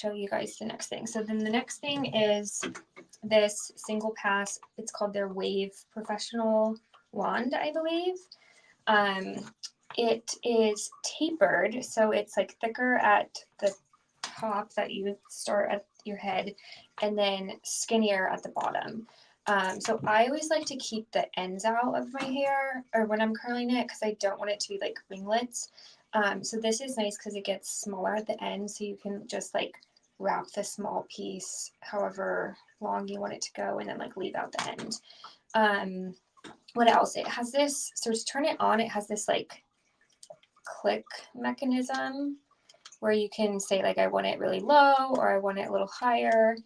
show you guys the next thing. So then the next thing is this Singlepass. It's called their Wave Professional Wand, I believe. It is tapered, so it's like thicker at the top that you start at your head, and then skinnier at the bottom. So I always like to keep the ends out of my hair, or when I'm curling it, because I don't want it to be like ringlets. So this is nice because it gets smaller at the end, so you can just like wrap the small piece however long you want it to go, and then like leave out the end. What else? It has this, so to turn it on, it has this like click mechanism where you can say like I want it really low or I want it a little higher.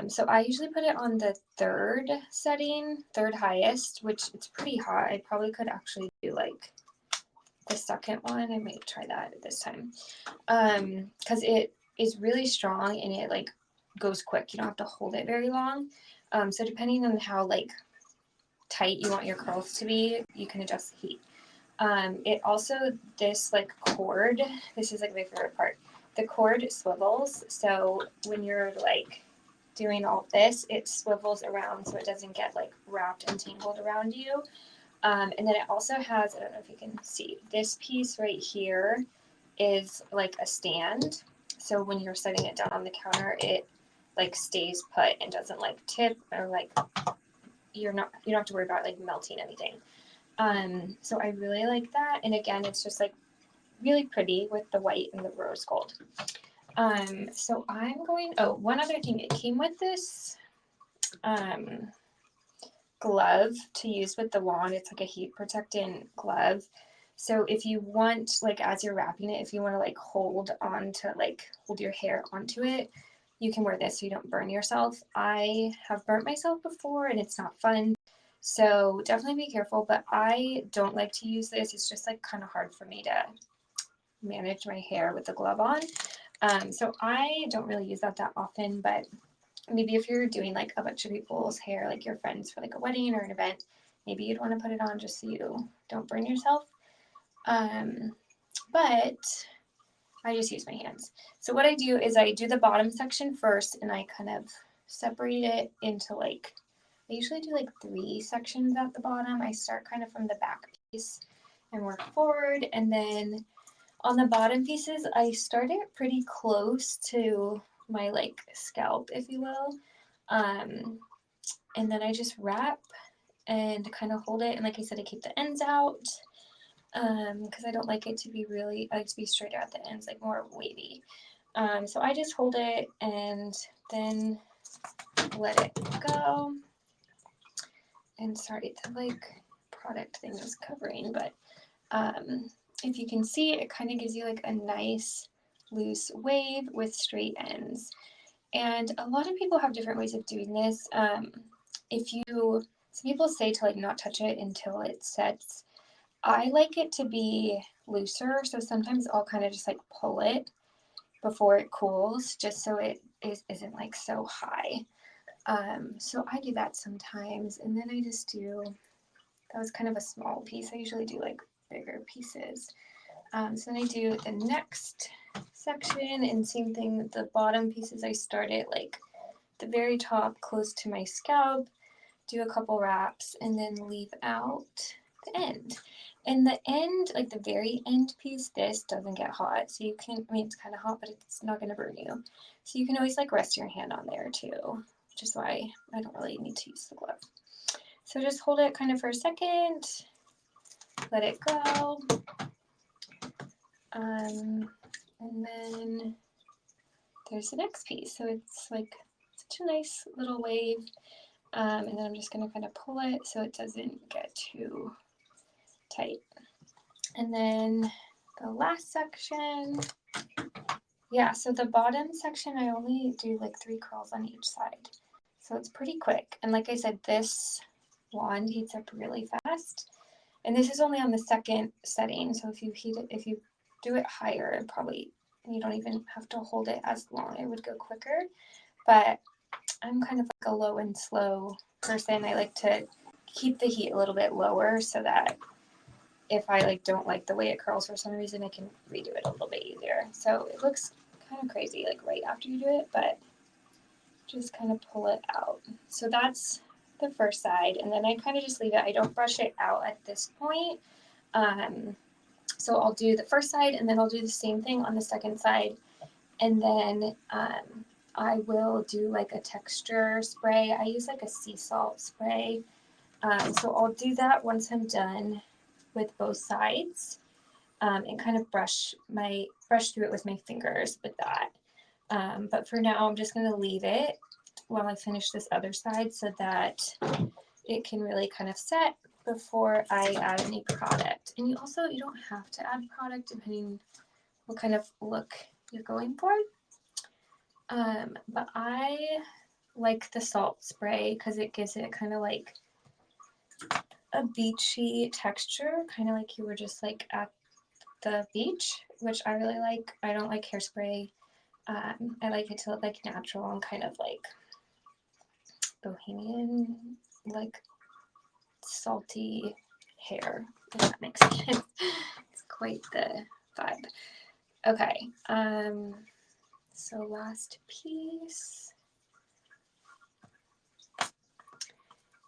So I usually put it on the third setting, third highest, which it's pretty hot. I probably could actually do like the second one. I might try that this time. Because it is really strong and it like goes quick. You don't have to hold it very long. So depending on how like tight you want your curls to be, you can adjust the heat. It also, this like cord, this is like my favorite part. The cord swivels, so when you're like doing all this, it swivels around so it doesn't get like wrapped and tangled around you. And then it also has, I don't know if you can see, this piece right here is like a stand. So when you're setting it down on the counter, it like stays put and doesn't like tip or like you don't have to worry about like melting anything. So I really like that. And again, it's just like really pretty with the white and the rose gold. So I'm going, oh, one other thing, it came with this glove to use with the wand. It's like a heat protectant glove. So if you want, like as you're wrapping it, if you want to like hold your hair onto it, you can wear this so you don't burn yourself. I have burnt myself before and it's not fun. So definitely be careful, but I don't like to use this. It's just like kind of hard for me to manage my hair with the glove on. So I don't really use that often, but maybe if you're doing like a bunch of people's hair, like your friends for like a wedding or an event, maybe you'd want to put it on just so you don't burn yourself. But I just use my hands. So what I do is I do the bottom section first and I kind of separate it into like, I usually do like 3 sections at the bottom. I start kind of from the back piece and work forward. And then on the bottom pieces, I start it pretty close to my like scalp, if you will. And then I just wrap and kind of hold it. And like I said, I keep the ends out because I don't like it to be really, I like to be straighter at the ends, like more wavy. So I just hold it and then let it go. And sorry, the like product thing is covering, but if you can see, it kind of gives you like a nice loose wave with straight ends. And a lot of people have different ways of doing this. Some people say to like not touch it until it sets. I like it to be looser, so sometimes I'll kind of just like pull it before it cools, just so it isn't like so high. So I do that sometimes, and then I just do, that was kind of a small piece. I usually do like bigger pieces. So then I do the next section, and same thing, the bottom pieces, I start it like the very top close to my scalp, do a couple wraps, and then leave out the end. And the end, like the very end piece, this doesn't get hot. So you can, I mean, it's kind of hot, but it's not going to burn you. So you can always like rest your hand on there too, which is why I don't really need to use the glove. So just hold it kind of for a second, let it go. And then there's the next piece. So it's like such a nice little wave. And then I'm just going to kind of pull it so it doesn't get too tight. And then the last section, yeah, so the bottom section, I only do like 3 curls on each side. So it's pretty quick. And like I said, this wand heats up really fast. And this is only on the second setting. So if you do it higher, you don't even have to hold it as long. It would go quicker. But I'm kind of like a low and slow person. I like to keep the heat a little bit lower so that if I like don't like the way it curls for some reason, I can redo it a little bit easier. So it looks kind of crazy, like right after you do it, but just kind of pull it out. So that's the first side, and then I kind of just leave it. I don't brush it out at this point. So I'll do the first side, and then I'll do the same thing on the second side, and then I will do like a texture spray. I use like a sea salt spray. So I'll do that once I'm done with both sides, and kind of brush through it with my fingers with that. But for now, I'm just going to leave it while I finish this other side so that it can really kind of set before I add any product. And you don't have to add product depending what kind of look you're going for. But I like the salt spray because it gives it kind of like a beachy texture, kind of like you were just like at the beach, which I really like. I don't like hairspray. I like it to look like natural and kind of like bohemian, like salty hair, if that makes sense. It's quite the vibe. Okay, so last piece.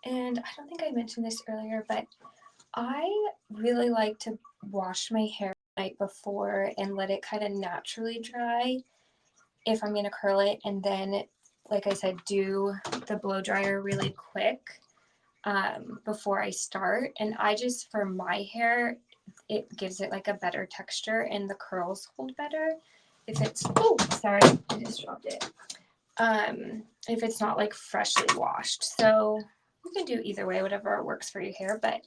And I don't think I mentioned this earlier, but I really like to wash my hair the night before and let it kind of naturally dry if I'm going to curl it, and then, like I said, do the blow dryer really quick before I start. And I just, for my hair, it gives it like a better texture and the curls hold better if it's, oh, sorry, I just dropped it. If it's not like freshly washed. So you can do either way, whatever works for your hair, but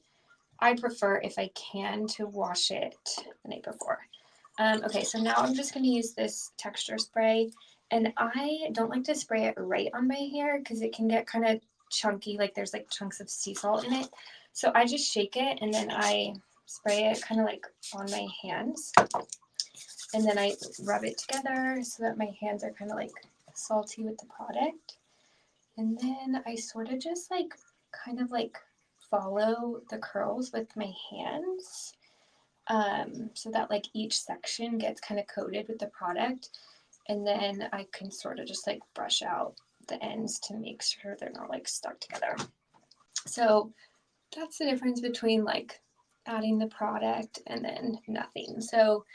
I prefer, if I can, to wash it the night before. Okay, so now I'm just going to use this texture spray, and I don't like to spray it right on my hair because it can get kind of chunky, like there's like chunks of sea salt in it. So I just shake it and then I spray it kind of like on my hands, and then I rub it together so that my hands are kind of like salty with the product. And then I sort of just like kind of like follow the curls with my hands, so that like each section gets kind of coated with the product, and then I can sort of just like brush out the ends to make sure they're not like stuck together. So that's the difference between like adding the product and then nothing. So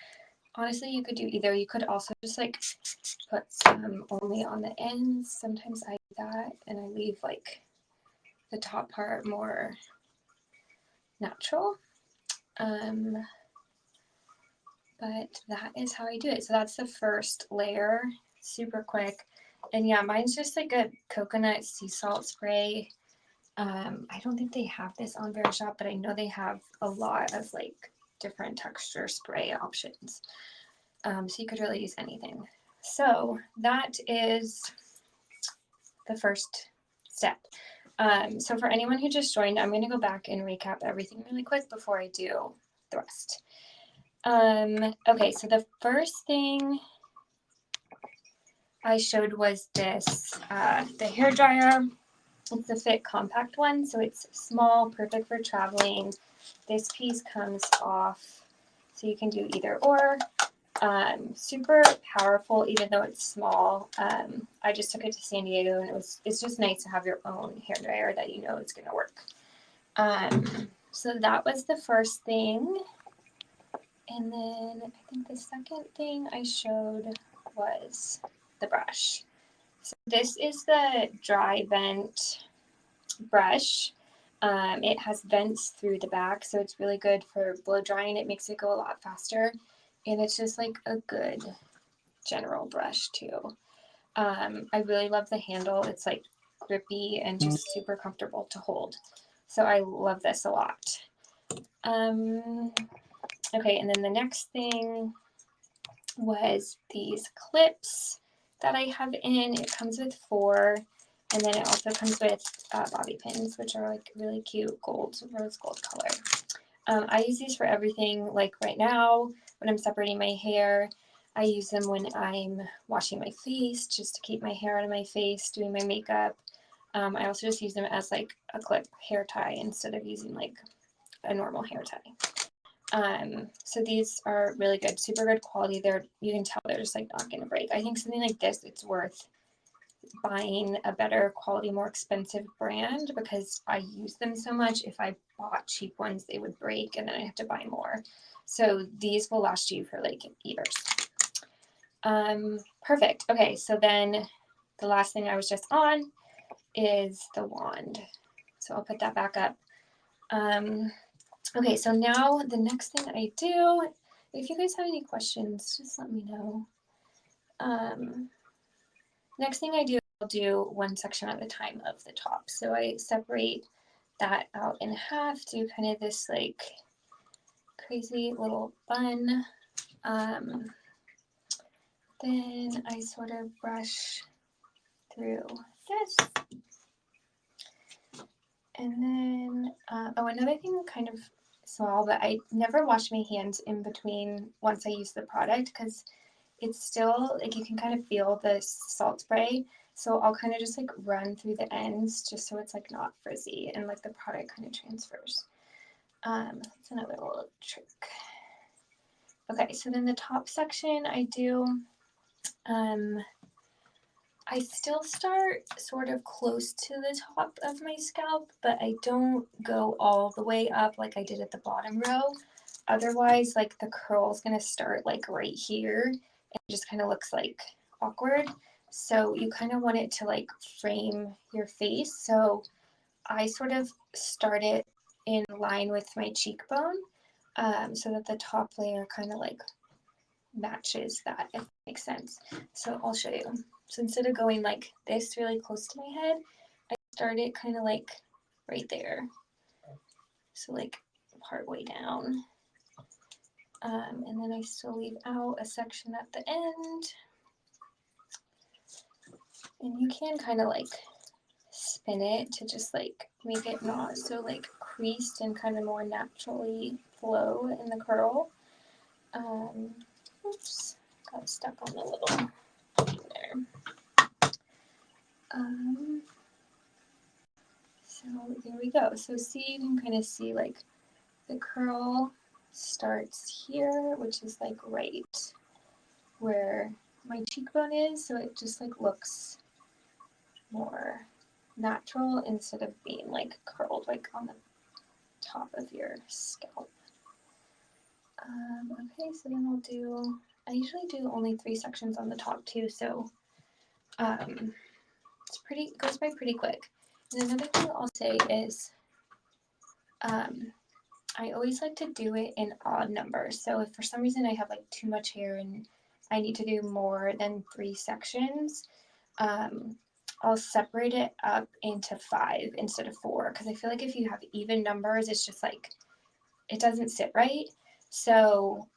honestly, you could do either. You could also just like put some only on the ends. Sometimes I do that and I leave like the top part more natural. But that is how I do it. So that's the first layer, super quick. And yeah, mine's just like a coconut sea salt spray. I don't think they have this on Verishop, but I know they have a lot of like different texture spray options. So you could really use anything. So that is the first step. So for anyone who just joined, I'm going to go back and recap everything really quick before I do the rest. Okay, so the first thing I showed was this, the hair dryer. It's the Fit Compact one, so it's small, perfect for traveling. This piece comes off, so you can do either or. Super powerful, even though it's small. I just took it to San Diego, and it's just nice to have your own hair dryer that you know is going to work. So that was the first thing. And then I think the second thing I showed was the brush. So this is the dry vent brush. It has vents through the back, so it's really good for blow drying. It makes it go a lot faster. And it's just like a good general brush too. I really love the handle. It's like grippy and just super comfortable to hold. So I love this a lot. Okay, and then the next thing was these clips that I have in. It comes with 4, and then it also comes with bobby pins, which are like really cute rose gold color. I use these for everything. Like right now, when I'm separating my hair, I use them when I'm washing my face, just to keep my hair out of my face, doing my makeup. I also just use them as like a clip hair tie instead of using like a normal hair tie. So these are really good, super good quality. You can tell they're just like not gonna break. I think something like this, it's worth buying a better quality, more expensive brand because I use them so much. If I bought cheap ones, they would break and then I have to buy more. So these will last you for like years. Perfect. Okay, so then the last thing I was just on is the wand. So I'll put that back up. Okay, so now the next thing I do, if you guys have any questions, just let me know. Next thing I do, I'll do one section at a time of the top. So I separate that out in half, do kind of this like crazy little bun. Then I sort of brush through this. And then, oh, another thing kind of small, but I never wash my hands in between once I use the product because it's still, like you can kind of feel the salt spray. So I'll kind of just like run through the ends just so it's like not frizzy and like the product kind of transfers. That's another little trick. Okay, so then the top section I do, I still start sort of close to the top of my scalp, but I don't go all the way up like I did at the bottom row. Otherwise, like the curl is going to start like right here and it just kind of looks like awkward. So you kind of want it to like frame your face. So I sort of start it in line with my cheekbone so that the top layer kind of like matches that, if that makes sense. So I'll show you. So instead of going like this really close to my head, I start it kind of like right there. So like part way down. And then I still leave out a section at the end. And you can kind of like spin it to just like make it not so like creased and kind of more naturally flow in the curl. Oops, got stuck on the little thing there. So there we go. So see, you can kind of see like the curl starts here, which is like right where my cheekbone is. So it just like looks more natural instead of being like curled like on the top of your scalp. Okay, so then I usually do only 3 sections on the top too, so it goes by pretty quick. And another thing I'll say is I always like to do it in odd numbers. So if for some reason I have like too much hair and I need to do more than 3 sections, I'll separate it up into 5 instead of 4 because I feel like if you have even numbers, it's just like it doesn't sit right. So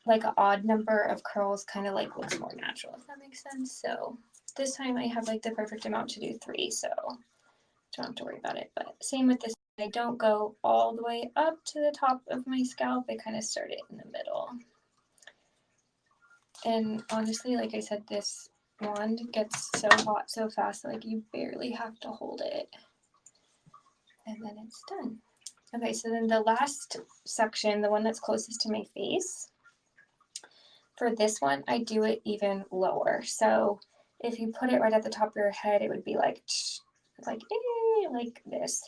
like an odd number of curls kind of like looks more natural, if that makes sense. So this time I have like the perfect amount to do 3, so don't have to worry about it. But same with this, I don't go all the way up to the top of my scalp. I kind of start it in the middle. And honestly, like I said, this wand gets so hot so fast, like you barely have to hold it. And then it's done. Okay, so then the last section, the one that's closest to my face, for this one, I do it even lower. So if you put it right at the top of your head, it would be like this.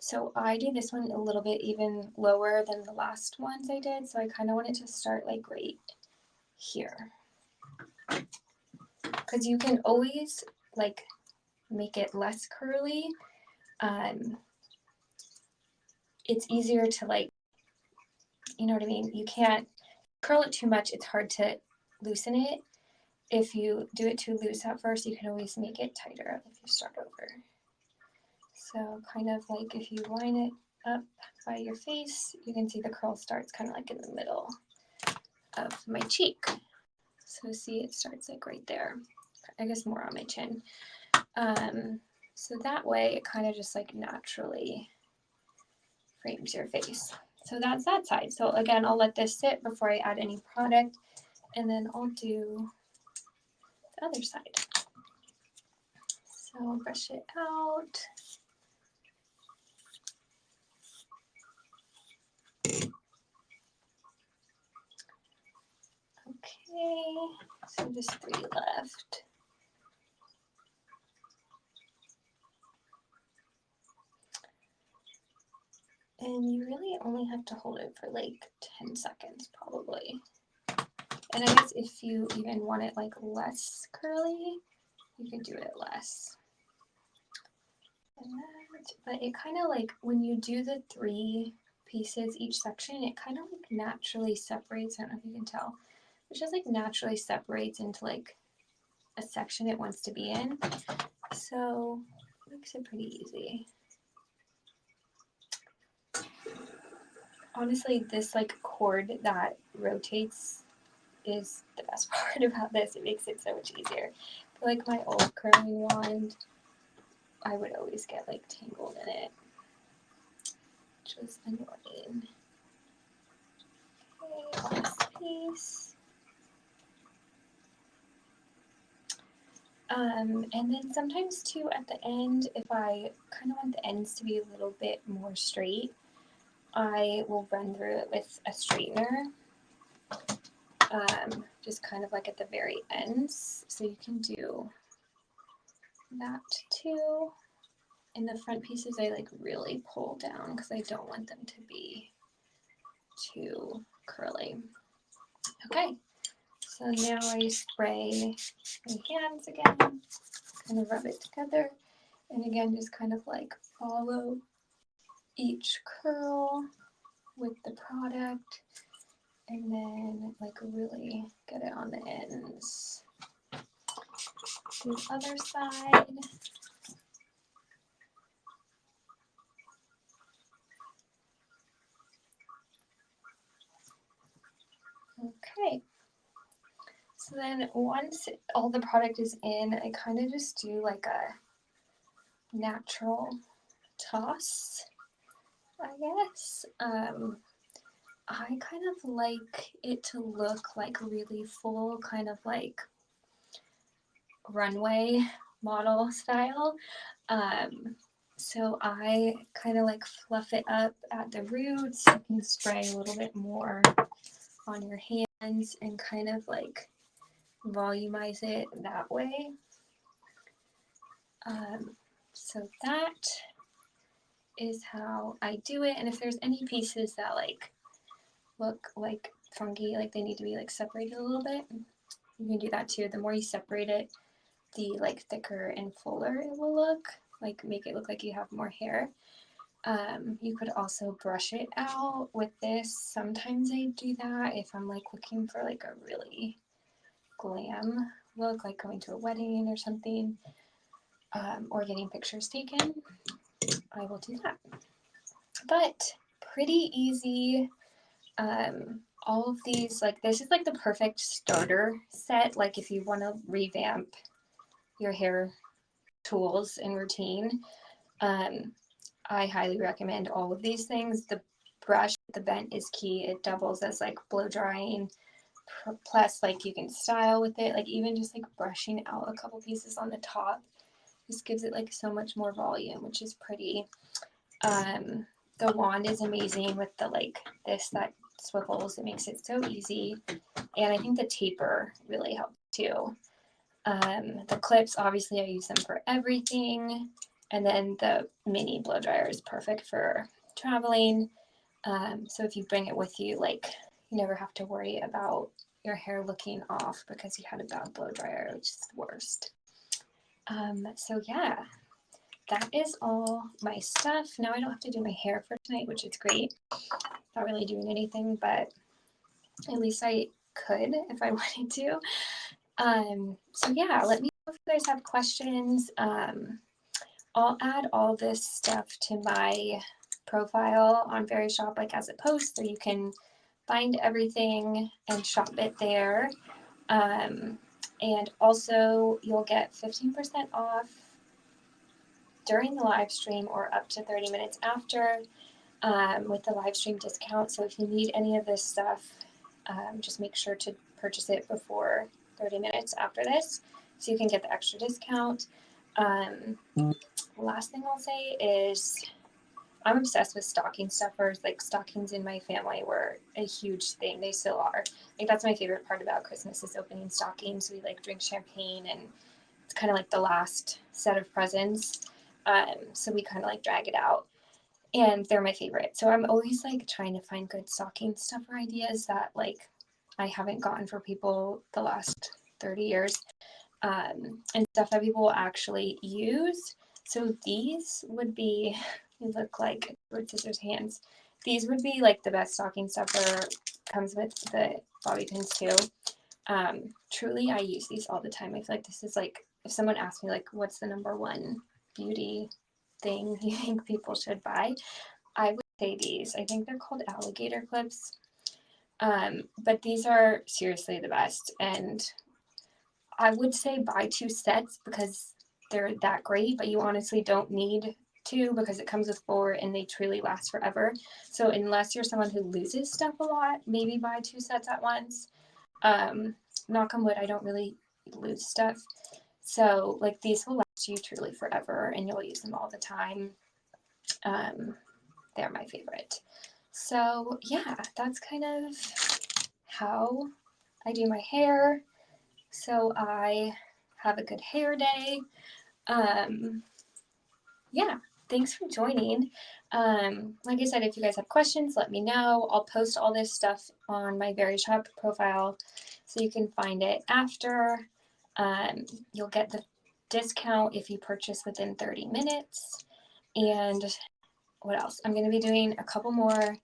So I do this one a little bit even lower than the last ones I did. So I kind of want it to start like right here. Because you can always like make it less curly. It's easier to like, you know what I mean? You can't curl it too much. It's hard to loosen it. If you do it too loose at first, you can always make it tighter if you start over. So kind of like if you line it up by your face, you can see the curl starts kind of like in the middle of my cheek. So see, it starts like right there. I guess more on my chin. So that way it kind of just like naturally frames your face. So that's that side. So again, I'll let this sit before I add any product, and then I'll do the other side. So I'll brush it out. Okay, so just 3 left. And you really only have to hold it for like 10 seconds probably. And I guess if you even want it like less curly, you can do it less. But it kind of like, when you do the 3 pieces each section, it kind of like naturally separates. I don't know if you can tell. It just like naturally separates into like a section it wants to be in. So it makes it pretty easy. Honestly, this like cord that rotates is the best part about this. It makes it so much easier. For like my old curling wand, I would always get like tangled in it, which was annoying. Okay, last piece. And then sometimes too at the end, if I kind of want the ends to be a little bit more straight, I will run through it with a straightener, just kind of like at the very ends. So you can do that too. In the front pieces, I like really pull down because I don't want them to be too curly. Okay, so now I spray my hands again, kind of rub it together, and again, just kind of like follow each curl with the product, and then like really get it on the ends. Do the other side. Okay. So then once all the product is in, I kind of just do like a natural toss, I guess. I kind of like it to look like really full, kind of like runway model style. So I kind of like fluff it up at the roots. You can spray a little bit more on your hands and kind of like volumize it that way. So that is how I do it. And if there's any pieces that like look like funky, like they need to be like separated a little bit, you can do that too. The more you separate it, the like thicker and fuller it will look, like make it look like you have more hair. You could also brush it out with this. Sometimes I do that if I'm like looking for like a really glam look, like going to a wedding or something, or getting pictures taken. I will do that. But pretty easy. All of these, like this is like the perfect starter set, like if you want to revamp your hair tools and routine. I highly recommend all of these things. The brush, the bent is key. It doubles as like blow drying. Plus, like you can style with it. Like even just like brushing out a couple pieces on the top, just gives it like so much more volume, which is pretty. The wand is amazing with the like this that swivels. It makes it so easy. And I think the taper really helps too. The clips, obviously I use them for everything. And then the mini blow dryer is perfect for traveling. So if you bring it with you, like you never have to worry about your hair looking off because you had a bad blow dryer, which is the worst. So yeah, that is all my stuff. Now I don't have to do my hair for tonight, which is great. Not really doing anything, but at least I could if I wanted to. So yeah, let me know if you guys have questions. I'll add all this stuff to my profile on Verishop, like as a post, so you can find everything and shop it there. And also you'll get 15% off during the live stream or up to 30 minutes after, with the live stream discount. So if you need any of this stuff, just make sure to purchase it before 30 minutes after this so you can get the extra discount. Last thing I'll say is, I'm obsessed with stocking stuffers. Like stockings in my family were a huge thing. They still are. Like that's my favorite part about Christmas is opening stockings. We like drink champagne and it's kind of like the last set of presents. So we kind of like drag it out and they're my favorite. So I'm always like trying to find good stocking stuffer ideas that like I haven't gotten for people the last 30 years, and stuff that people will actually use. So these would be, they look like Edward Scissors hands. These would be like the best stocking stuffer. Comes with the bobby pins too. Truly, I use these all the time. I feel like this is like, if someone asked me like, what's the number one beauty thing you think people should buy? I would say these. I think they're called alligator clips. But these are seriously the best. And I would say buy 2 sets because they're that great, but you honestly don't need 2 because it comes with 4 and they truly last forever. So unless you're someone who loses stuff a lot, maybe buy 2 sets at once. Knock on wood, I don't really lose stuff. So like these will last you truly forever and you'll use them all the time. They're my favorite. So yeah, that's kind of how I do my hair. So I have a good hair day. Yeah, thanks for joining. Like I said, if you guys have questions, let me know. I'll post all this stuff on my Verishop profile so you can find it after. You'll get the discount if you purchase within 30 minutes. And what else? I'm going to be doing a couple more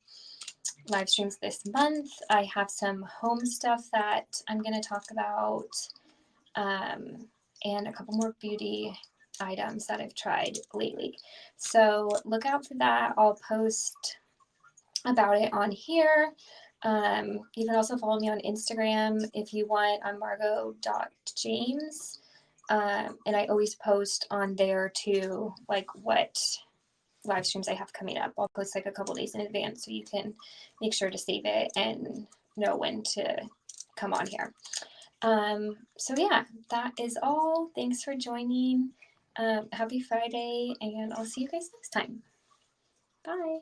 live streams this month. I have some home stuff that I'm going to talk about, and a couple more beauty items that I've tried lately. So look out for that. I'll post about it on here. You can also follow me on Instagram if you want. I'm margot.james. And I always post on there too, like what live streams I have coming up. I'll post like a couple days in advance so you can make sure to save it and know when to come on here. So yeah, that is all. Thanks for joining. Happy Friday, and I'll see you guys next time. Bye.